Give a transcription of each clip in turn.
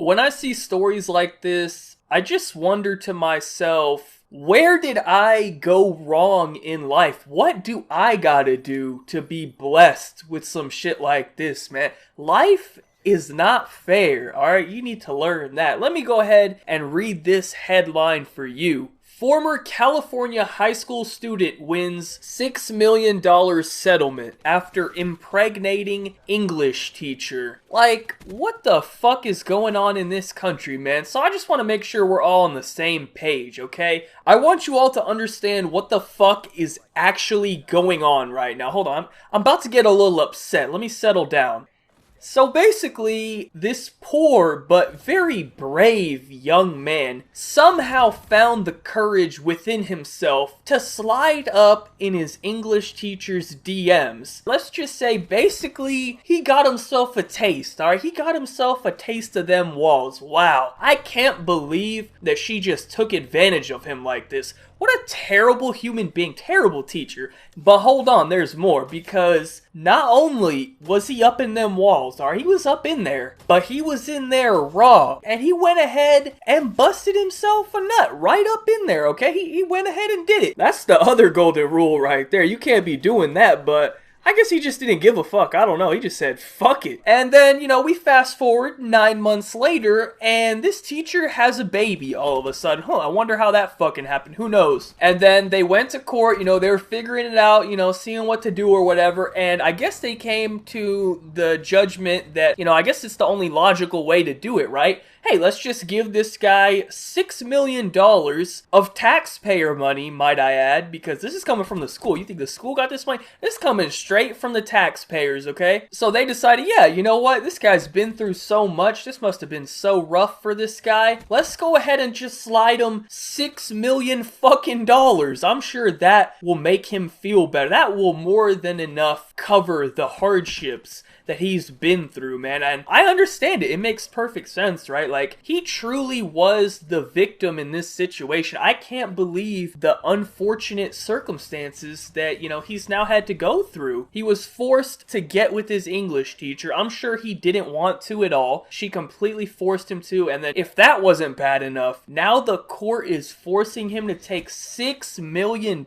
When I see stories like this, I just wonder to myself, where did I go wrong in life? What do I gotta do to be blessed with some shit like this, man? Life is not fair, alright? You need to learn that. Let me go ahead and read this headline for you. Former California high school student wins $6 million settlement after impregnating English teacher. Like, what the fuck is going on in this country, man? So I just want to make sure we're all on the same page, okay? I want you all to understand what the fuck is actually going on right now. Hold on, I'm about to get a little upset. Let me settle down. So basically, this poor but very brave young man somehow found the courage within himself to slide up in his English teacher's DMs. Let's just say, basically, he got himself a taste, alright? He got himself a taste of them walls. Wow, I can't believe that she just took advantage of him like this. What a terrible human being, terrible teacher. But hold on, there's more, because not only was he up in them walls, alright, he was up in there, but he was in there raw, and he went ahead and busted himself a nut right up in there, okay? He went ahead and did it. That's the other golden rule right there. You can't be doing that, but I guess he just didn't give a fuck. I don't know. He just said, fuck it. And then, we fast forward 9 months later, and this teacher has a baby all of a sudden. I wonder how that fucking happened. Who knows? And then they went to court, they were figuring it out, seeing what to do or whatever. And I guess they came to the judgment that, I guess it's the only logical way to do it, right? Hey, let's just give this guy $6 million of taxpayer money, might I add, because this is coming from the school. You think the school got this money? This is coming straight from the taxpayers, okay? So they decided, yeah, you know what? This guy's been through so much. This must have been so rough for this guy. Let's go ahead and just slide him $6 million fucking dollars. I'm sure that will make him feel better. That will more than enough cover the hardships that he's been through, man. And I understand it. It makes perfect sense, right? Like, he truly was the victim in this situation. I can't believe the unfortunate circumstances that, he's now had to go through. He was forced to get with his English teacher. I'm sure he didn't want to at all. She completely forced him to, and then if that wasn't bad enough, now the court is forcing him to take $6 million?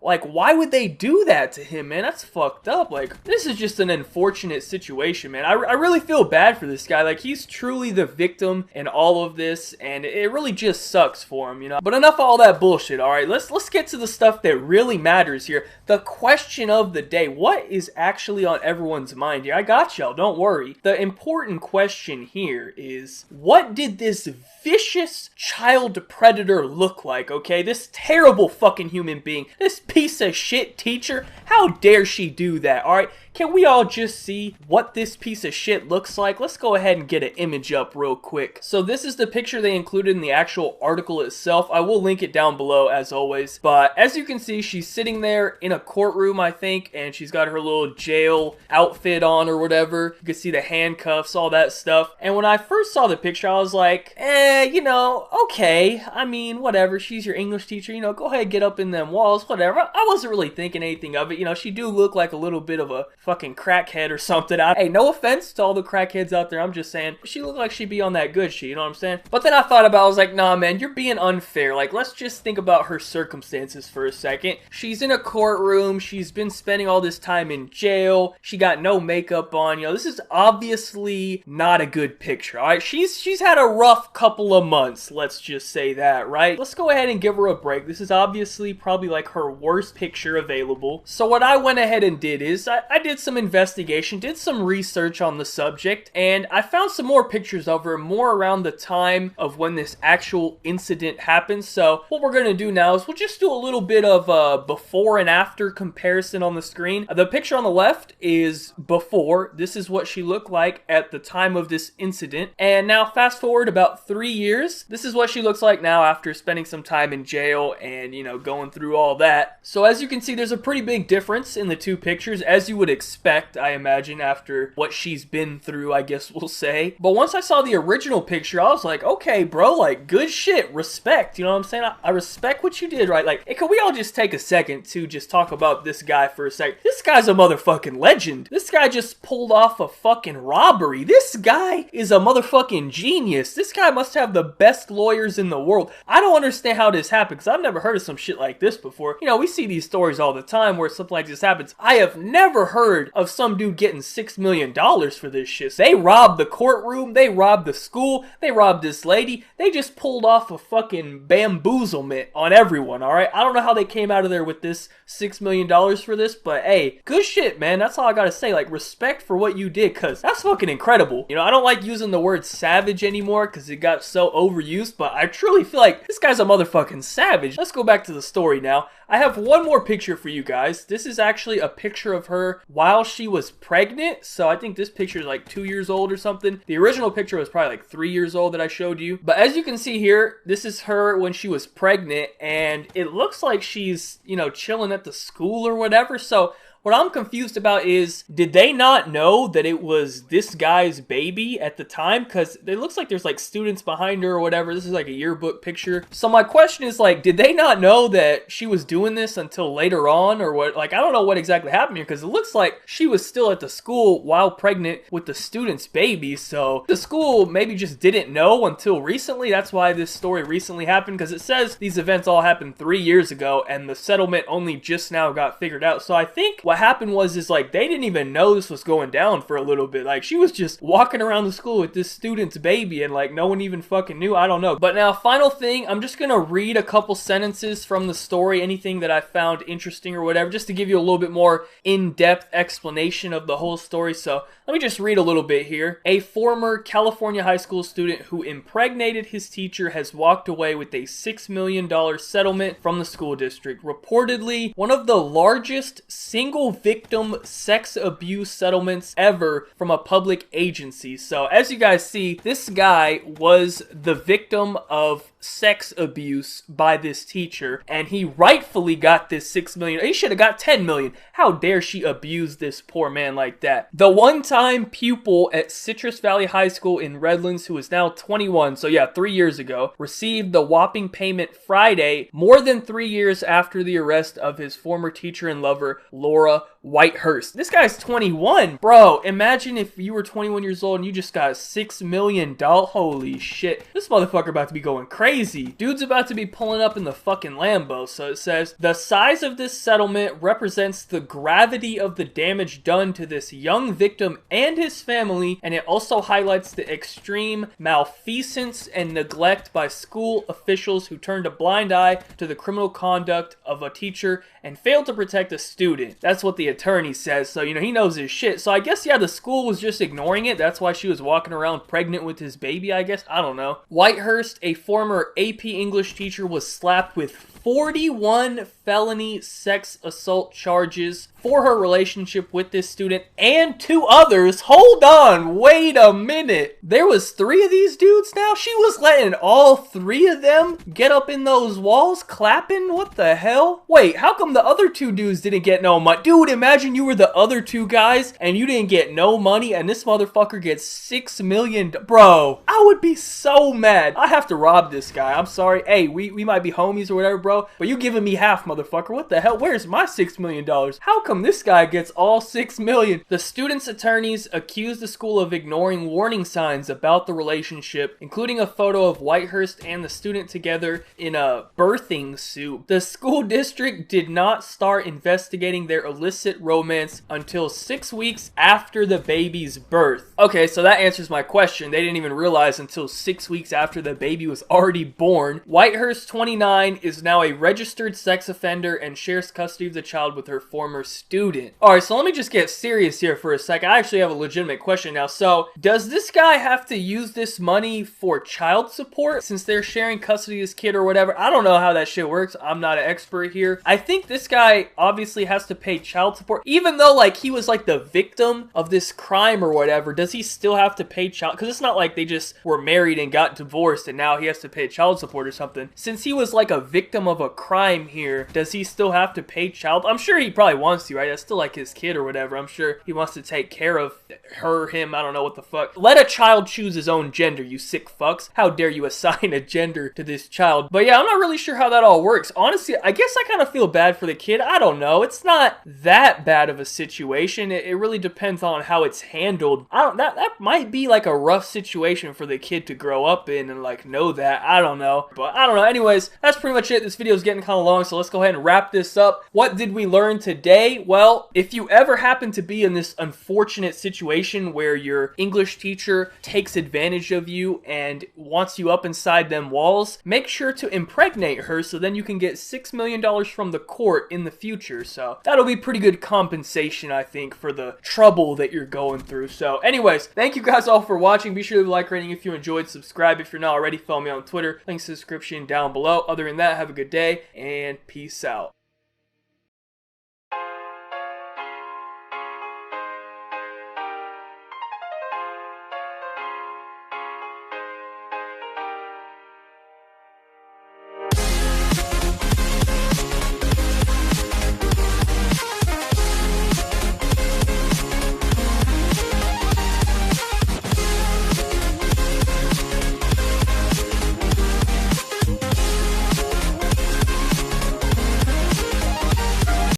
Like, why would they do that to him, man? That's fucked up. Like, this is just an unfortunate situation, man. I really feel bad for this guy. Like, he's truly the victim in all of this, and it really just sucks for him, But enough of all that bullshit, alright? Let's get to the stuff that really matters here. The question of the day. What is actually on everyone's mind here? I got y'all, don't worry. The important question here is, what did this vicious child predator look like, okay? This terrible fucking human being, this piece of shit teacher, how dare she do that, alright? Can we all just see what this piece of shit looks like? Let's go ahead and get an image up real quick. So this is the picture they included in the actual article itself. I will link it down below as always. But as you can see, she's sitting there in a courtroom, I think, and she's got her little jail outfit on or whatever. You can see the handcuffs, all that stuff. And when I first saw the picture, I was like, okay. I mean, whatever. She's your English teacher, go ahead, get up in them walls, whatever. I wasn't really thinking anything of it. She do look like a little bit of a fucking crackhead or something. Hey, no offense to all the crackheads out there. I'm just saying, she looked like she'd be on that good shit, you know what I'm saying? But then I thought about it, I was like, nah, man, you're being unfair. Like, let's just think about her circumstances for a second. She's in a courtroom. She's been spending all this time in jail. She got no makeup on. This is obviously not a good picture, all right? She's had a rough couple of months, let's just say that, right? Let's go ahead and give her a break. This is obviously probably like her worst picture available. So what I went ahead and did is I did some investigation, did some research on the subject, and I found some more pictures of her more around the time of when this actual incident happened. So what we're going to do now is we'll just do a little bit of a before and after comparison on the screen. The picture on the left is before. This is what she looked like at the time of this incident. And now fast forward about 3 years. This is what she looks like now after spending some time in jail and, going through all that. So as you can see, there's a pretty big difference difference in the two pictures, as you would expect, I imagine, after what she's been through, I guess we'll say. But once I saw the original picture, I was like, okay, bro, like, good shit, respect, you know what I'm saying? I respect what you did, right? Like, hey, can we all just take a second to just talk about this guy for a second? This guy's a motherfucking legend. This guy just pulled off a fucking robbery. This guy is a motherfucking genius. This guy must have the best lawyers in the world. I don't understand how this happened, because I've never heard of some shit like this before. You know, we see these stories all the time where something like this happens. I have never heard of some dude getting $6 million for this shit. They robbed the courtroom, they robbed the school, they robbed this lady. They just pulled off a fucking bamboozlement on everyone, alright? I don't know how they came out of there with this $6 million for this, but hey, good shit, man. That's all I gotta say. Like, respect for what you did, because that's fucking incredible. You know, I don't like using the word savage anymore because it got so overused, but I truly feel like this guy's a motherfucking savage. Let's go back to the story now. I have one more picture for you guys. This is actually a picture of her while she was pregnant. So I think this picture is like 2 years old or something. The original picture was probably like 3 years old that I showed you. But as you can see here, this is her when she was pregnant, and it looks like she's, you know, chilling at the school or whatever. So what I'm confused about is, did they not know that it was this guy's baby at the time? Because it looks like there's like students behind her or whatever. This is like a yearbook picture. So my question is, like, did they not know that she was doing this until later on, or what? Like, I don't know what exactly happened here, because it looks like she was still at the school while pregnant with the student's baby. So the school maybe just didn't know until recently. That's why this story recently happened, because it says these events all happened 3 years ago and the settlement only just now got figured out. So I think what happened is like they didn't even know this was going down for a little bit. Like, she was just walking around the school with this student's baby and like no one even fucking knew. I don't know. But now, final thing, I'm just gonna read a couple sentences from the story, anything that I found interesting or whatever, just to give you a little bit more in-depth explanation of the whole story. So let me just read a little bit here. A former California high school student who impregnated his teacher has walked away with a $6 million settlement from the school district. Reportedly, one of the largest single victim sex abuse settlements ever from a public agency. So as you guys see, this guy was the victim of sex abuse by this teacher, and he rightfully got this $6 million. He should have got $10 million. How dare she abuse this poor man like that? The one-time pupil at Citrus Valley High School in Redlands, who is now 21, so yeah, 3 years ago, received the whopping payment Friday, more than 3 years after the arrest of his former teacher and lover, Laura Whitehurst. This guy's 21. Bro, imagine if you were 21 years old and you just got $6 million. Holy shit. This motherfucker about to be going crazy. Dude's about to be pulling up in the fucking Lambo. So it says, the size of this settlement represents the gravity of the damage done to this young victim and his family, and it also highlights the extreme malfeasance and neglect by school officials who turned a blind eye to the criminal conduct of a teacher and failed to protect a student. That's what the attorney says. So, you know, he knows his shit. So I guess, yeah, the school was just ignoring it. That's why she was walking around pregnant with his baby, I guess. I don't know. Whitehurst, a former AP English teacher, was slapped with 41 felony sex assault charges for her relationship with this student and 2 others. Hold on, wait a minute. There was 3 of these dudes now? She was letting all 3 of them get up in those walls clapping? What the hell? Wait, how come the other 2 dudes didn't get no money? Dude, imagine you were the other 2 guys and you didn't get no money and this motherfucker gets $6 million. Bro, I would be so mad. I have to rob this guy. I'm sorry. Hey, we might be homies or whatever, bro, but you giving me half, motherfucker. What the hell? Where's my $6 million? How come this guy gets all $6 million? The student's attorneys accused the school of ignoring warning signs about the relationship, including a photo of Whitehurst and the student together in a birthing suit. The school district did not start investigating their illicit romance until 6 weeks after the baby's birth. Okay, so that answers my question. They didn't even realize until 6 weeks after the baby was already born. Whitehurst, 29, is now a registered sex offender and shares custody of the child with her former student. Alright, so let me just get serious here for a second. I actually have a legitimate question now. So, does this guy have to use this money for child support since they're sharing custody of this kid or whatever? I don't know how that shit works. I'm not an expert here. I think this guy obviously has to pay child support. Even though, like, he was, like, the victim of this crime or whatever, does he still have to pay child? Because it's not like they just were married and got divorced and now he has to pay child support or something. Since he was, like, a victim of a crime here, does he still have to pay child? I'm sure he probably wants to, right? That's still like his kid or whatever. I'm sure he wants to take care of her, him, I don't know what the fuck. Let a child choose his own gender, you sick fucks. How dare you assign a gender to this child? But yeah, I'm not really sure how that all works. Honestly, I guess I kind of feel bad for the kid. I don't know. It's not that bad of a situation. It really depends on how it's handled. That might be like a rough situation for the kid to grow up in and like know that. I don't know. But I don't know. Anyways, that's pretty much it. This video is getting kind of long, so let's go ahead and wrap this up. What did we learn today? Well, if you ever happen to be in this unfortunate situation where your English teacher takes advantage of you and wants you up inside them walls, make sure to impregnate her so then you can get $6 million from the court in the future. So that'll be pretty good compensation, I think, for the trouble that you're going through. So anyways, thank you guys all for watching. Be sure to leave a like rating if you enjoyed. Subscribe if you're not already. Follow me on Twitter. Links in the description down below. Other than that, have a good day and peace out.